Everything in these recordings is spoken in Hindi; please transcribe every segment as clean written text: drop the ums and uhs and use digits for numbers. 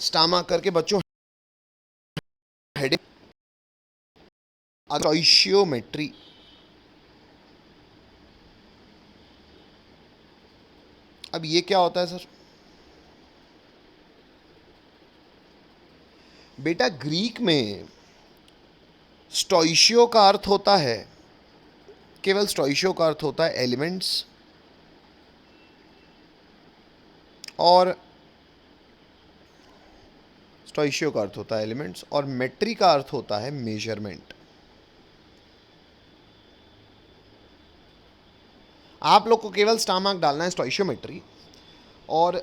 स्टामा करके बच्चों हेडिंग स्टोइशियोमेट्री। अब ये क्या होता है सर? बेटा ग्रीक में स्टोइशियो का अर्थ होता है, केवल स्टोइशियो का अर्थ होता है एलिमेंट्स, और स्टोइशियो का अर्थ होता है एलिमेंट्स, और मेट्री का अर्थ होता है मेजरमेंट। आप लोग को केवल स्टार मार्क डालना है स्टोइशियोमेट्री, और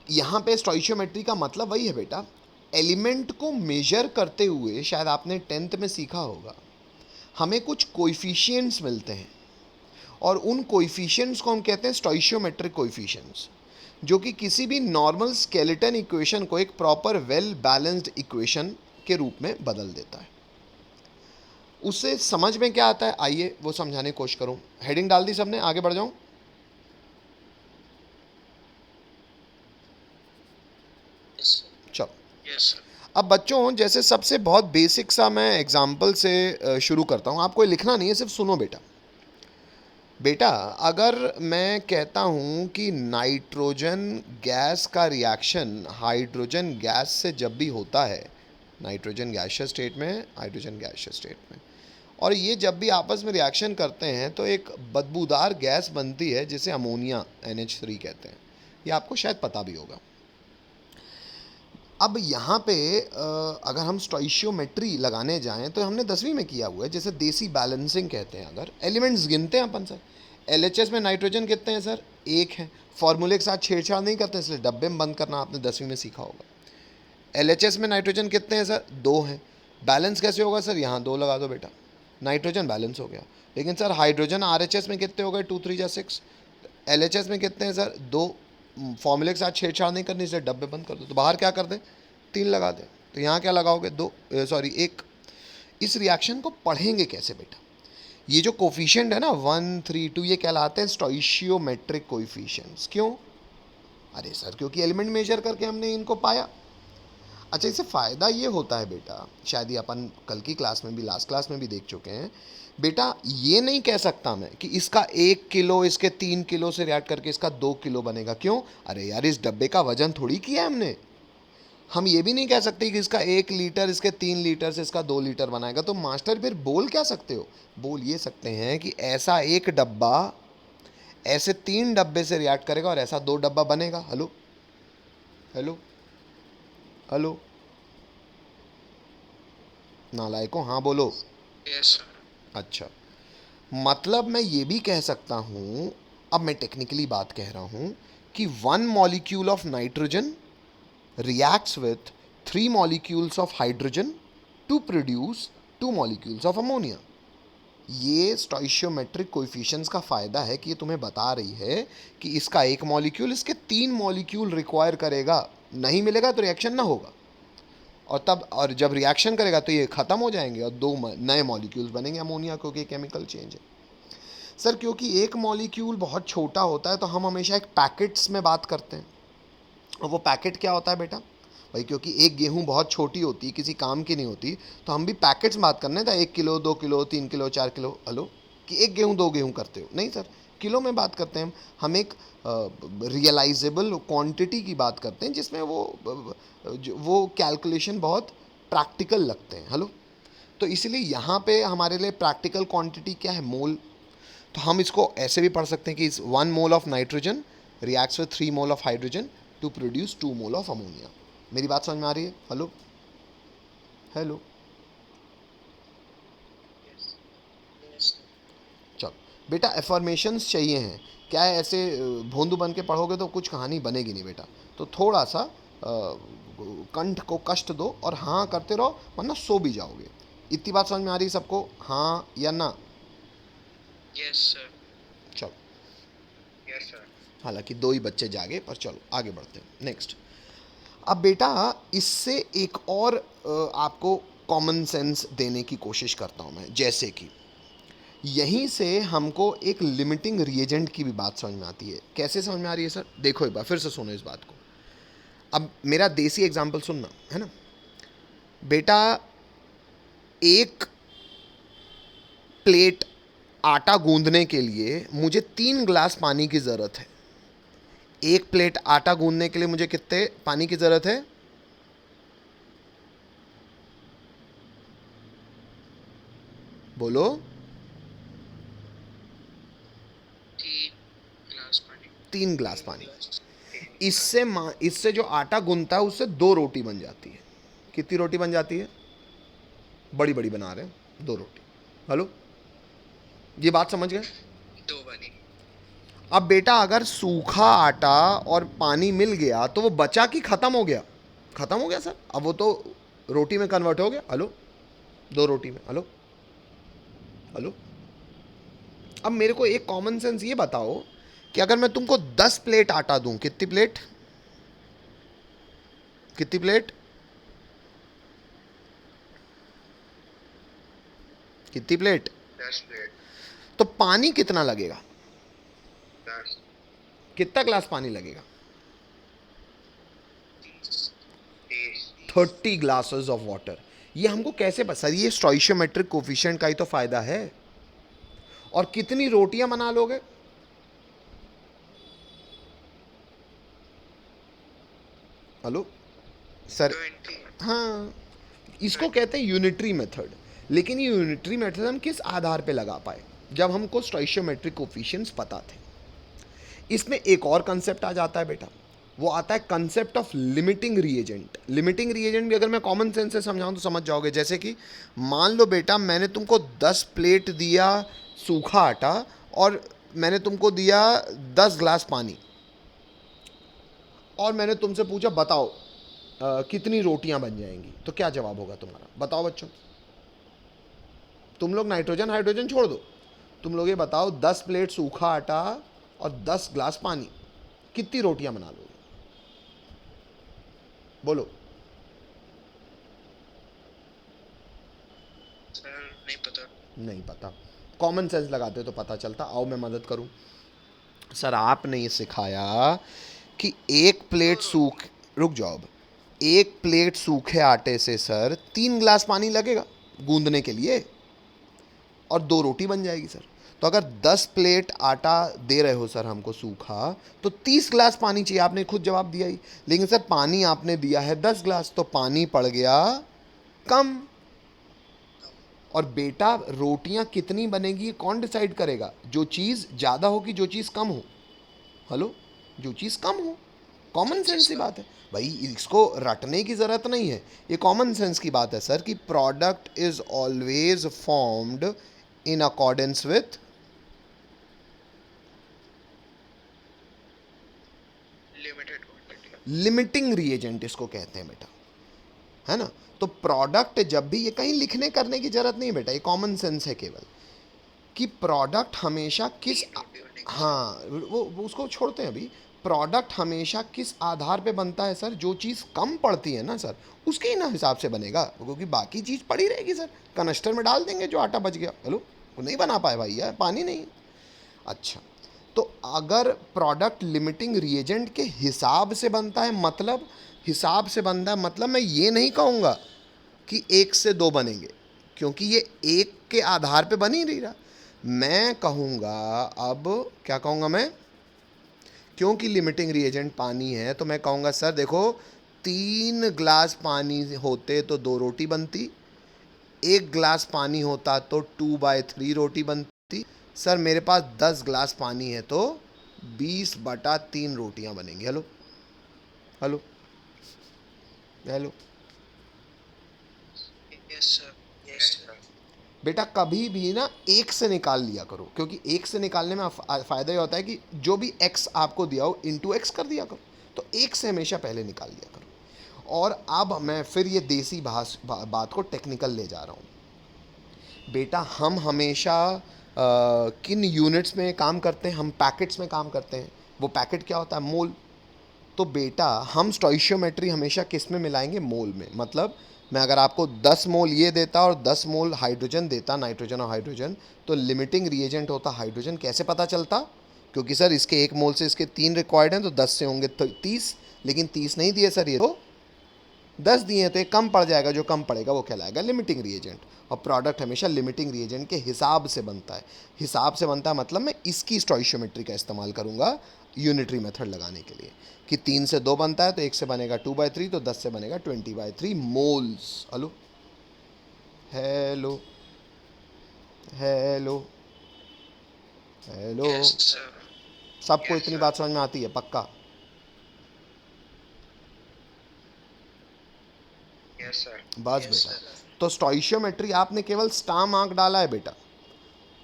यहां पे स्टोइशियोमेट्री का मतलब वही है बेटा, एलिमेंट को मेजर करते हुए, शायद आपने 10th में सीखा होगा, हमें कुछ कोएफिशिएंट्स मिलते हैं, और उन कोएफिशिएंट्स को हम कहते हैं स्टोइशियोमेट्रिक कोएफिशिएंट्स, जो कि किसी भी नॉर्मल स्केलेटन इक्वेशन को एक प्रॉपर वेल बैलेंस्ड इक्वेशन के रूप में बदल देता है। उससे समझ में क्या आता है, आइए वो समझाने की कोशिश करूं। हेडिंग डाल दी सबने, आगे बढ़ जाऊं? चलो। अब बच्चों, जैसे सबसे बहुत बेसिक सा मैं एग्जाम्पल से शुरू करता हूं। आपको लिखना नहीं है, सिर्फ सुनो बेटा। बेटा अगर मैं कहता हूं कि नाइट्रोजन गैस का रिएक्शन हाइड्रोजन गैस से जब भी होता है, नाइट्रोजन गैसियस स्टेट में, हाइड्रोजन गैसियस स्टेट में, और ये जब भी आपस में रिएक्शन करते हैं तो एक बदबूदार गैस बनती है जिसे अमोनिया NH3 कहते हैं। ये आपको शायद पता भी होगा। अब यहाँ पे अगर हम स्टोइशियोमेट्री लगाने जाएं तो हमने 10वीं में किया हुआ है, जैसे देसी बैलेंसिंग कहते हैं। अगर एलिमेंट्स गिनते हैं अपन सर, LHS में नाइट्रोजन कितने हैं सर? 1 है। फॉर्मूले के साथ छेड़छाड़ नहीं करते, इसलिए डब्बे में बंद करना आपने 10वीं में सीखा होगा। LHS में नाइट्रोजन कितने हैं सर? 2 हैं। बैलेंस कैसे होगा सर? यहाँ 2 लगा दो बेटा, नाइट्रोजन बैलेंस हो गया। लेकिन सर हाइड्रोजन RHS में कितने हो गए? 2 3 जा 6। LHS में कितने हैं सर? 2। फॉर्मूले के साथ छेड़छाड़ नहीं करनी, इसे डब्बे बंद कर दो। तो बाहर क्या कर दें? 3 लगा दें। तो यहाँ क्या लगाओगे? 2, सॉरी 1। इस रिएक्शन को पढ़ेंगे कैसे बेटा? ये जो कोफिशिएंट है ना 1 3 2, ये कहलाते हैं स्टोइशियोमेट्रिक कोएफिशिएंट्स। क्यों? अरे सर क्योंकि एलिमेंट मेजर करके हमने इनको पाया। अच्छा, इससे फ़ायदा ये होता है बेटा, शायद ये अपन कल की क्लास में भी, लास्ट क्लास में भी देख चुके हैं बेटा। ये नहीं कह सकता मैं कि इसका 1 किलो इसके 3 किलो से रिएक्ट करके इसका 2 किलो बनेगा। क्यों? अरे यार इस डब्बे का वजन थोड़ी किया है हमने। हम ये भी नहीं कह सकते कि इसका 1 लीटर इसके 3 लीटर से इसका 2 लीटर बनाएगा। तो मास्टर फिर बोल क्या सकते हो? बोल ये सकते हैं कि ऐसा एक डब्बा ऐसे 3 डब्बे से रिएक्ट करेगा और ऐसा 2 डब्बा बनेगा। हेलो हेलो हेलो नालायकों, हाँ बोलो। यस। अच्छा, मतलब मैं ये भी कह सकता हूँ, अब मैं टेक्निकली बात कह रहा हूँ, कि 1 molecule of nitrogen reacts with 3 molecules of hydrogen to produce 2 molecules of ammonia। ये स्टोइशियोमेट्रिक कोएफिशिएंट्स का फ़ायदा है कि ये तुम्हें बता रही है कि इसका 1 मॉलिक्यूल इसके 3 मॉलिक्यूल रिक्वायर करेगा। नहीं मिलेगा तो रिएक्शन ना होगा, और जब रिएक्शन करेगा तो ये ख़त्म हो जाएंगे और 2 नए मॉलिक्यूल्स बनेंगे अमोनिया, क्योंकि केमिकल चेंज है। सर क्योंकि एक मॉलिक्यूल बहुत छोटा होता है तो हम हमेशा एक पैकेट्स में बात करते हैं। और वो पैकेट क्या होता है बेटा? भाई क्योंकि एक गेहूं बहुत छोटी होती है, किसी काम की नहीं होती, तो हम भी पैकेट्स में बात करने था, 1 kilo 2 kilo 3 kilo 4 kilo. Hello, कि एक गेहूं 2 गेहूं करते हो? नहीं सर, किलो में बात करते हैं हम एक रियलाइजेबल क्वांटिटी की बात करते हैं, जिसमें वो कैलकुलेशन बहुत प्रैक्टिकल लगते हैं। हेलो, तो इसलिए यहाँ पे हमारे लिए प्रैक्टिकल क्वांटिटी क्या है? मोल। तो हम इसको ऐसे भी पढ़ सकते हैं कि 1 mole of nitrogen reacts with 3 mole of hydrogen to produce 2 mole of ammonia. मेरी बात समझ में आ रही है? हेलो हेलो चलो बेटा, एफर्मेशंस चाहिए हैं क्या है? ऐसे भोंदू बन के पढ़ोगे तो कुछ कहानी बनेगी नहीं बेटा। तो थोड़ा सा कंठ को कष्ट दो और हाँ करते रहो, वरना सो भी जाओगे। इतनी बात समझ में आ रही है सबको? हाँ या ना? Yes sir. चलो, यस सर। हालांकि 2 ही बच्चे जागे, पर चलो आगे बढ़ते हैं। नेक्स्ट। अब बेटा इससे एक और आपको कॉमन सेंस देने की कोशिश करता हूँ मैं, जैसे कि यहीं से हमको एक लिमिटिंग रिएजेंट की भी बात समझ में आती है। कैसे समझ में आ रही है सर? देखो एक बार फिर से सुनो इस बात को। अब मेरा देसी एग्जाम्पल सुनना, है ना बेटा, एक प्लेट आटा गूंदने के लिए मुझे 3 ग्लास पानी की ज़रूरत है। एक प्लेट आटा गूंदने के लिए मुझे कितने पानी की ज़रूरत है? बोलो। 3 ग्लास पानी। 3 ग्लास पानी। इससे जो आटा गूंदता है उससे 2 रोटी बन जाती है। कितनी रोटी बन जाती है? बड़ी बड़ी बना रहे हैं, 2 रोटी। हेलो, ये बात समझ गए? 2 बनी। अब बेटा अगर सूखा आटा और पानी मिल गया तो वो बचा कि खत्म हो गया? खत्म हो गया सर। अब वो तो रोटी में कन्वर्ट हो गया। हेलो, 2 रोटी में। Hello hello. अब मेरे को एक कॉमन सेंस ये बताओ कि अगर मैं तुमको 10 प्लेट आटा दूं, कितनी प्लेट? कितनी प्लेट? कितनी प्लेट? 10 प्लेट। तो पानी कितना लगेगा? 10। कितना ग्लास पानी लगेगा? 30। 30। 30 ग्लासेस ऑफ वाटर। ये हमको कैसे सर, ये स्टोइशियोमेट्रिक कोफिशिएंट का ही तो फायदा है। और कितनी रोटियां बना लोगे? Hello sir. 20। हाँ, इसको कहते हैं यूनिटरी मेथड। लेकिन ये यूनिटरी मेथड हम किस आधार पे लगा पाए? जब हमको स्टोइशियोमेट्रिक कोफिशिएंट्स पता थे। इसमें एक और कंसेप्ट आ जाता है बेटा, वो आता है concept of limiting reagent. Limiting reagent भी अगर मैं कॉमन सेंस से समझाऊं तो समझ जाओगे। जैसे कि मान लो बेटा, मैंने तुमको 10 प्लेट दिया सूखा आटा और मैंने तुमको दिया 10 ग्लास पानी, और मैंने तुमसे पूछा बताओ कितनी रोटियां बन जाएंगी, तो क्या जवाब होगा तुम्हारा? बताओ बच्चों। तुम लोग नाइट्रोजन हाइड्रोजन छोड़ दो, तुम लोग ये बताओ 10 प्लेट सूखा आटा और 10 ग्लास पानी, कितनी रोटियां बना लोगे? बोलो। सर नहीं पता। नहीं पता। कॉमन सेंस लगाते तो पता चलता। आओ मैं मदद करूं। सर आपने ये सिखाया कि एक प्लेट सूख रुक जाओ अब। एक प्लेट सूखे आटे से सर 3 ग्लास पानी लगेगा गूंदने के लिए, और 2 रोटी बन जाएगी सर। तो अगर 10 प्लेट आटा दे रहे हो सर हमको सूखा, तो 30 ग्लास पानी चाहिए। आपने खुद जवाब दिया ही। लेकिन सर पानी आपने दिया है 10 ग्लास, तो पानी पड़ गया कम। और बेटा रोटियां कितनी बनेगी कौन डिसाइड करेगा? जो चीज़ ज़्यादा हो कि जो चीज़ कम हो? हेलो, जो चीज़ कम हो। कॉमन सेंस की बात है भाई, इसको रटने की ज़रूरत नहीं है। ये कॉमन सेंस की बात है सर कि product is always formed in accordance with limited quantity. Limiting reagent, इसको कहते हैं बेटा, है ना। तो प्रोडक्ट जब भी, ये कहीं लिखने करने की जरूरत नहीं बेटा, ये कॉमन सेंस है केवल, कि प्रोडक्ट हमेशा किस, हाँ वो उसको छोड़ते हैं अभी। प्रोडक्ट हमेशा किस आधार पे बनता है सर? जो चीज़ कम पड़ती है ना सर, उसके ही ना हिसाब से बनेगा, क्योंकि बाकी चीज़ पड़ी रहेगी सर। कनस्टर में डाल देंगे जो आटा बच गया। हेलो, वो नहीं बना पाए भाई, यार पानी नहीं है। अच्छा, तो अगर प्रोडक्ट लिमिटिंग रिएजेंट के हिसाब से बनता है, मतलब हिसाब से बनता है, मतलब मैं ये नहीं कहूँगा कि 1 से 2 बनेंगे, क्योंकि ये एक के आधार पे बन ही नहीं रहा। मैं कहूँगा, अब क्या कहूँगा मैं, क्योंकि लिमिटिंग रिएजेंट पानी है, तो मैं कहूँगा सर देखो, 3 ग्लास पानी होते तो 2 रोटी बनती, 1 ग्लास पानी होता तो 2/3 रोटी बनती। सर मेरे पास 10 ग्लास पानी है तो 20/3 रोटियां बनेंगी। Hello hello hello. Yes sir. Yes sir. बेटा कभी भी ना 1 से निकाल लिया करो, क्योंकि 1 से निकालने में फ़ायदा ये होता है कि जो भी x आपको दिया हो इंटू एक्स कर दिया करो। तो 1 से हमेशा पहले निकाल लिया करो। और अब मैं फिर ये देसी बात को टेक्निकल ले जा रहा हूँ। बेटा हम हमेशा किन यूनिट्स में काम करते हैं? हम पैकेट्स में काम करते हैं। वो पैकेट क्या होता है? मोल। तो बेटा हम स्टोइशियोमेट्री हमेशा किस में मिलाएंगे? मोल में। मतलब मैं अगर आपको 10 मोल ये देता और 10 मोल हाइड्रोजन देता, नाइट्रोजन और हाइड्रोजन, तो लिमिटिंग रिएजेंट होता हाइड्रोजन। कैसे पता चलता? क्योंकि सर इसके 1 मोल से इसके 3 रिक्वायर्ड हैं, तो 10 से होंगे 30, लेकिन 30 नहीं दिए सर, ये तो 10 दिए हैं, तो ये कम पड़ जाएगा, जो कम पड़ेगा वो कहलाएगा लिमिटिंग रिएजेंट। और प्रोडक्ट हमेशा लिमिटिंग रिएजेंट के हिसाब से बनता है। हिसाब से बनता है मतलब मैं इसकी स्टोइशियोमेट्री का इस्तेमाल करूंगा यूनिटरी मेथड लगाने के लिए, कि 3 से 2 बनता है तो 1 से बनेगा 2/3, तो 10 से बनेगा 20/3 moles. Hello hello hello hello, Yes, sir. सबको Yes, इतनी sir. बात समझ में आती है पक्का? Yes, sir. बस बेटा, तो स्टोइशियोमेट्री आपने केवल स्टार मार्क डाला है बेटा,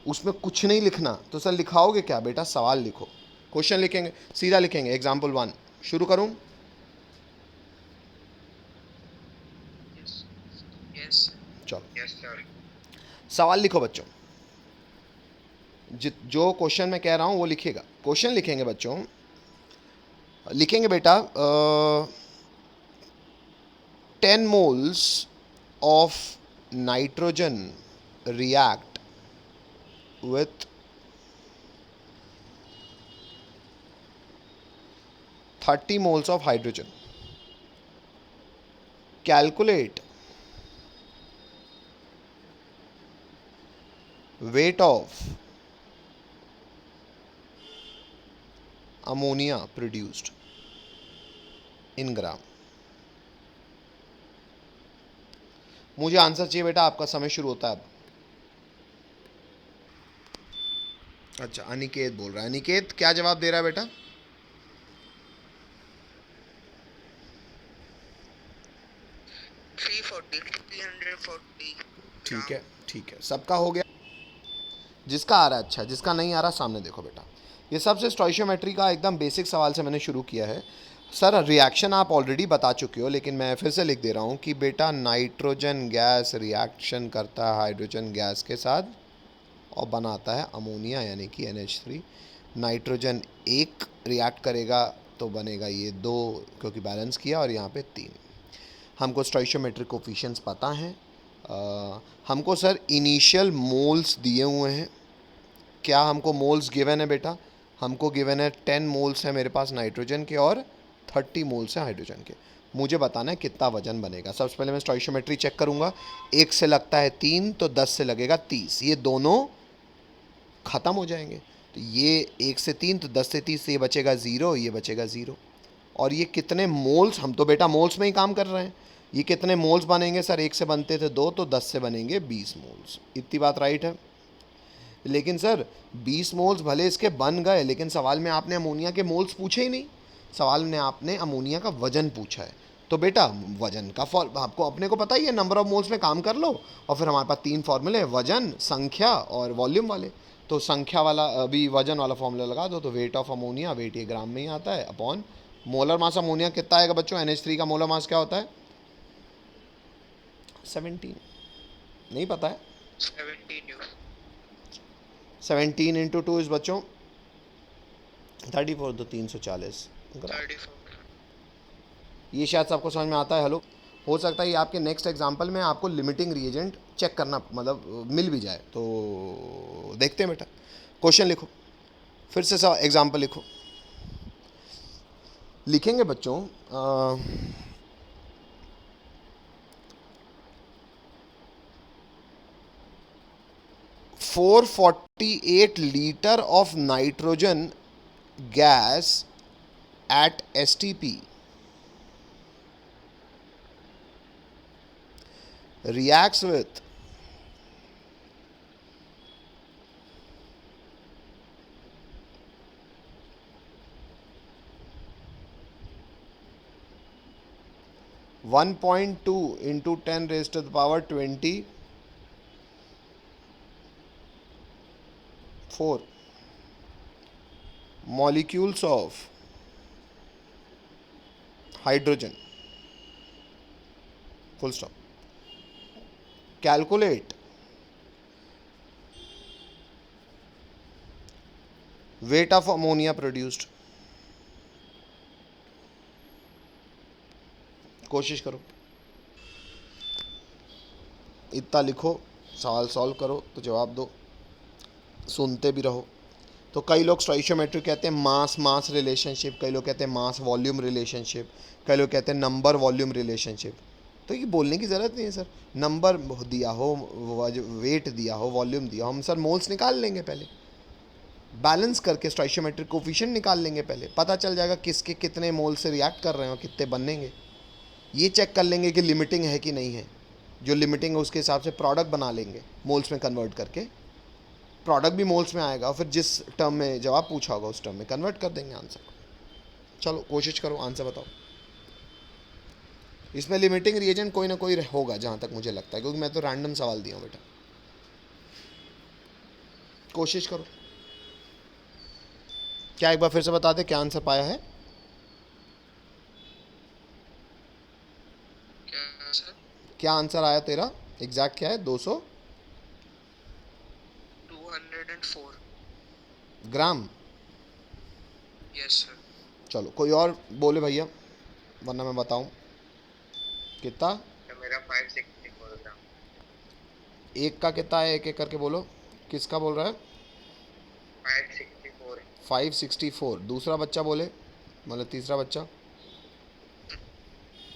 उसमें कुछ नहीं लिखना। तो सर लिखाओगे क्या बेटा? सवाल लिखो, क्वेश्चन लिखेंगे, सीधा लिखेंगे। एग्जाम्पल 1 शुरू करूं? Yes. Yes. चलो Yes, sir. सवाल लिखो बच्चों, जो क्वेश्चन मैं कह रहा हूं वो लिखेगा। क्वेश्चन लिखेंगे बच्चों, लिखेंगे बेटा 10 moles of nitrogen react with 30 moles of hydrogen. Calculate weight of ammonia produced in gram. मुझे आंसर चाहिए बेटा, आपका समय शुरू होता है अब। अच्छा अनिकेत बोल रहा है। अनिकेत क्या जवाब दे रहा है बेटा? 340. ठीक है ठीक है, सबका हो गया। जिसका आ रहा है अच्छा, जिसका नहीं आ रहा सामने देखो बेटा। ये सबसे स्टोइशियोमेट्री का एकदम बेसिक सवाल से मैंने शुरू किया है। सर रिएक्शन आप ऑलरेडी बता चुके हो, लेकिन मैं फिर से लिख दे रहा हूँ कि बेटा नाइट्रोजन गैस रिएक्शन करता है हाइड्रोजन गैस के साथ और बनाता है अमोनिया यानी कि NH3। नाइट्रोजन 1 रिएक्ट करेगा तो बनेगा ये 2, क्योंकि बैलेंस किया, और यहाँ पे 3। हमको स्टोइशियोमेट्रिक कोफिशिएंट्स पता हैं। हमको सर इनिशियल मोल्स दिए हुए हैं। क्या हमको मोल्स गिवन है बेटा? हमको गिवन है 10 मोल्स है मेरे पास नाइट्रोजन के और 30 मोल्स है हाइड्रोजन के। मुझे बताना है कितना वजन बनेगा। सबसे पहले मैं स्टोइशियोमेट्री चेक करूंगा। 1 से लगता है 3 तो 10 से लगेगा 30, ये दोनों ख़त्म हो जाएंगे। तो ये 1 से 3 तो 10 से 30, ये बचेगा 0, ये बचेगा 0। और ये कितने मोल्स, हम तो बेटा मोल्स में ही काम कर रहे हैं। ये कितने मोल्स बनेंगे सर? 1 से बनते थे 2, तो 10 से बनेंगे 20 मोल्स। इतनी बात राइट है। लेकिन सर 20 मोल्स भले इसके बन गए, लेकिन सवाल में आपने अमोनिया के मोल्स पूछे ही नहीं। सवाल में आपने अमोनिया का वजन पूछा है। तो बेटा वजन का आपको अपने को पता ही है, नंबर ऑफ मोल्स में काम कर लो, और फिर हमारे पास 3 फॉर्मूले, वजन, संख्या और वॉल्यूम वाले। तो संख्या वाला अभी वजन वाला फॉर्मूला लगा दो, तो वेट ऑफ अमोनिया, वेट ये ग्राम में ही आता है, अपॉन मोलर मास अमोनिया कितना आएगा बच्चों? NH3 का मोलर मास क्या होता है? 17। नहीं पता है? 17. 17 इंटू 2 इस बच्चों 34, तो 340 ग्राम। 34. ये शायद सबको समझ में आता है। हेलो, हो सकता है ये आपके नेक्स्ट एग्जाम्पल में आपको लिमिटिंग रिएजेंट चेक करना मतलब मिल भी जाए, तो देखते हैं बेटा। क्वेश्चन लिखो, फिर से एग्जाम्पल लिखो। लिखेंगे बच्चों 448 litre of nitrogen gas at STP reacts with 1.2 into 10 raised to the power 24 molecules of hydrogen. Full stop. Calculate weight of ammonia produced. कोशिश करो, इतना लिखो, सवाल सॉल्व करो तो जवाब दो, सुनते भी रहो। तो कई लोग स्टोइशियोमेट्री कहते हैं मास मास रिलेशनशिप, कई लोग कहते हैं मास वॉल्यूम रिलेशनशिप, कई लोग कहते हैं नंबर वॉल्यूम रिलेशनशिप। तो ये बोलने की ज़रूरत नहीं है सर, नंबर दिया हो, वेट दिया हो, वॉल्यूम दिया हो, हम सर मोल्स निकाल लेंगे पहले, बैलेंस करके स्टोइशियोमेट्रिक कोफिशिएंट निकाल लेंगे पहले, पता चल जाएगा किसके कितने मोल से रिएक्ट कर रहे हो, कितने बनेंगे। ये चेक कर लेंगे कि लिमिटिंग है कि नहीं है, जो लिमिटिंग है उसके हिसाब से प्रोडक्ट बना लेंगे मोल्स में कन्वर्ट करके, प्रोडक्ट भी मोल्स में आएगा और फिर जिस टर्म में जवाब पूछा होगा उस टर्म में कन्वर्ट कर देंगे आंसर को। चलो कोशिश करो, आंसर बताओ। इसमें लिमिटिंग रिएजेंट कोई ना कोई होगा जहाँ तक मुझे लगता है, क्योंकि मैं तो रैंडम सवाल दिया हूँ बेटा। कोशिश करो। क्या एक बार फिर से बता दे क्या आंसर पाया है? क्या सर? क्या आंसर आया तेरा एग्जैक्ट क्या है? 200 204। ग्राम। Yes sir. चलो कोई और बोले भैया, वरना मैं बताऊं कितना। मेरा 564 ग्राम। एक का कितना है, एक एक करके बोलो। किसका बोल रहा है? 564। 564। दूसरा बच्चा बोले, मतलब तीसरा बच्चा।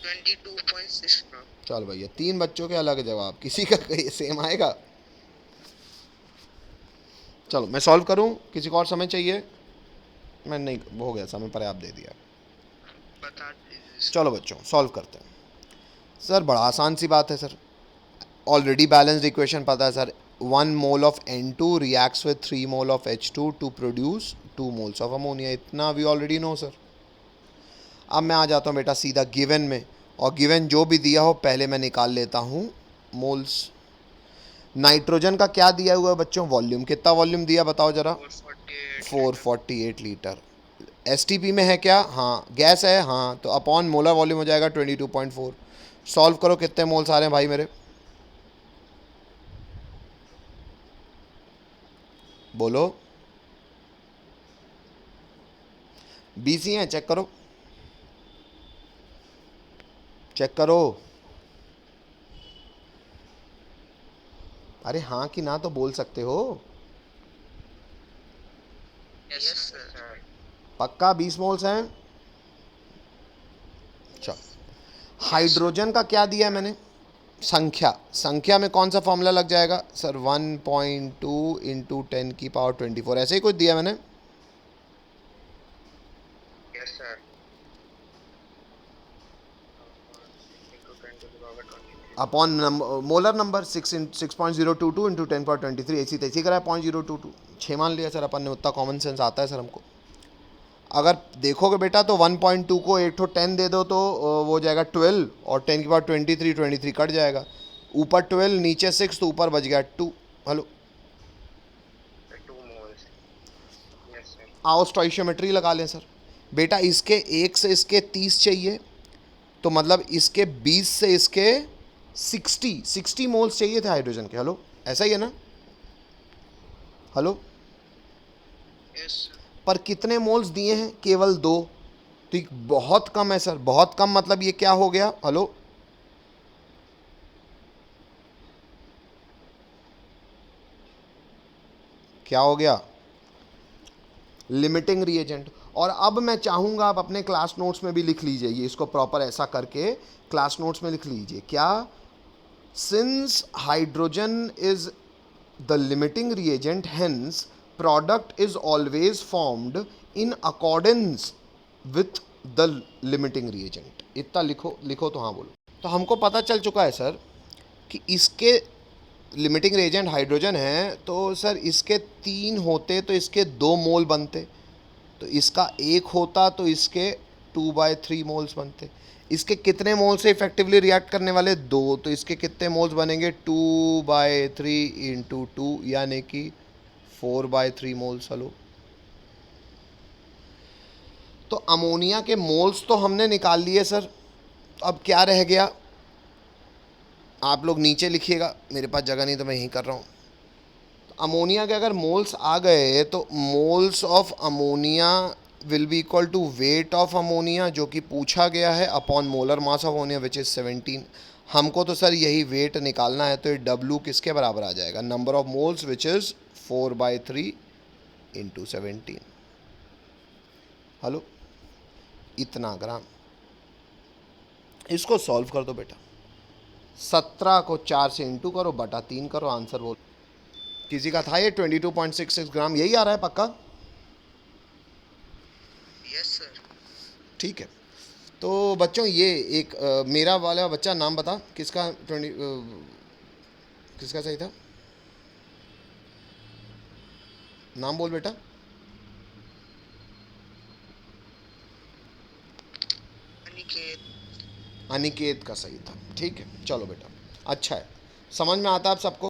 22.6। चल भैया, तीन बच्चों के अलग जवाब, किसी का सेम आएगा। चलो मैं सॉल्व करूं, किसी को और समय चाहिए? मैं नहीं, हो गया समय, पर्याप्त दे दिया। बता दीजिए। चलो बच्चों सॉल्व करते हैं। सर बड़ा आसान सी बात है सर, ऑलरेडी बैलेंस्ड इक्वेशन पता है sir. 1 mole of N2 reacts with 3 mole of H2 to produce 2 moles of ammonia, इतना वी ऑलरेडी नो सर। अब मैं आ जाता हूँ बेटा सीधा गिवन में, और गिवन जो भी दिया हो पहले मैं निकाल लेता हूँ मोल्स। नाइट्रोजन का क्या दिया हुआ है बच्चों? वॉल्यूम। कितना वॉल्यूम दिया बताओ जरा? 448 लीटर। एसटीपी में है क्या? हाँ गैस है, हाँ तो अपॉन मोलर वॉल्यूम हो जाएगा 22.4। सॉल्व करो, कितने मोल्स आ रहे हैं भाई मेरे, बोलो। बीसी हैं, चेक करो, चेक करो। अरे हाँ कि ना तो बोल सकते हो। Yes sir. पक्का 20 मोल्स हैं? चलो, हाइड्रोजन का क्या दिया है मैंने? संख्या। संख्या में कौन सा फॉर्मूला लग जाएगा सर? 1.2 इंटू 10⁻²4, ऐसे ही कुछ दिया मैंने। Yes sir. Upon molar number 6.022 into 10⁻23, ऐसी तैसी करा है 0.022, 6 मान लिया सर अपन ने, उतना कॉमन सेंस आता है सर हमको। अगर देखोगे बेटा तो 1.2 को एक 10 दे दो तो वो हो जाएगा 12, और 10⁻23 कट जाएगा, ऊपर 12 नीचे 6 तो ऊपर बच गया 2। Hello, 2 moles. Yes sir. आओ स्टोइशियोमेट्री लगा लें सर। बेटा इसके 1 से इसके 30 चाहिए, तो मतलब इसके 20 से इसके 60 मोल्स चाहिए थे हाइड्रोजन के। हेलो, ऐसा ही है ना? Hello, yes sir. पर कितने मोल्स दिए हैं? केवल 2, तो बहुत कम है सर, बहुत कम। मतलब ये क्या हो गया? हेलो, क्या हो गया? Limiting reagent. और अब मैं चाहूँगा आप अपने क्लास नोट्स में भी लिख लीजिए, ये इसको प्रॉपर ऐसा करके क्लास नोट्स में लिख लीजिए। क्या? Since hydrogen is the limiting reagent, hence product is always formed in accordance with the limiting reagent. इतना लिखो, लिखो तो हाँ बोलो। तो हमको पता चल चुका है सर कि इसके लिमिटिंग रिएजेंट हाइड्रोजन है, तो सर इसके 3 होते तो इसके 2 मोल बनते, तो इसका 1 होता तो इसके 2/3 मोल्स बनते। इसके कितने मोल से इफेक्टिवली रिएक्ट करने वाले? 2, तो इसके कितने मोल्स बनेंगे? 2/3 इंटू 2, यानी कि 4/3 मोल्स। हेलो, तो अमोनिया के मोल्स तो हमने निकाल लिए सर, अब क्या रह गया? आप लोग नीचे लिखिएगा, मेरे पास जगह नहीं तो मैं यहीं कर रहा हूँ। तो अमोनिया के अगर मोल्स आ गए तो moles of ammonia will be equal to weight of ammonia, जो कि पूछा गया है, upon molar mass of ammonia which is 17। हमको तो सर यही वेट निकालना है, तो ये W किसके बराबर आ जाएगा? Number of moles which is 4/3 into 17। Hello, इतना ग्राम। इसको सॉल्व कर दो बेटा। 17 को 4 से इंटू करो, बटा 3 करो, आंसर बोल। किसी का था ये 22.66 ग्राम, यही आ रहा है पक्का? Yes sir. ठीक है। तो बच्चों ये एक मेरा वाला बच्चा नाम बता, किसका 20 किसका सही था? नाम बोल बेटा। अनिकेत। अनिकेत का सही था। ठीक है, चलो बेटा, अच्छा है, समझ में आता है आप सबको।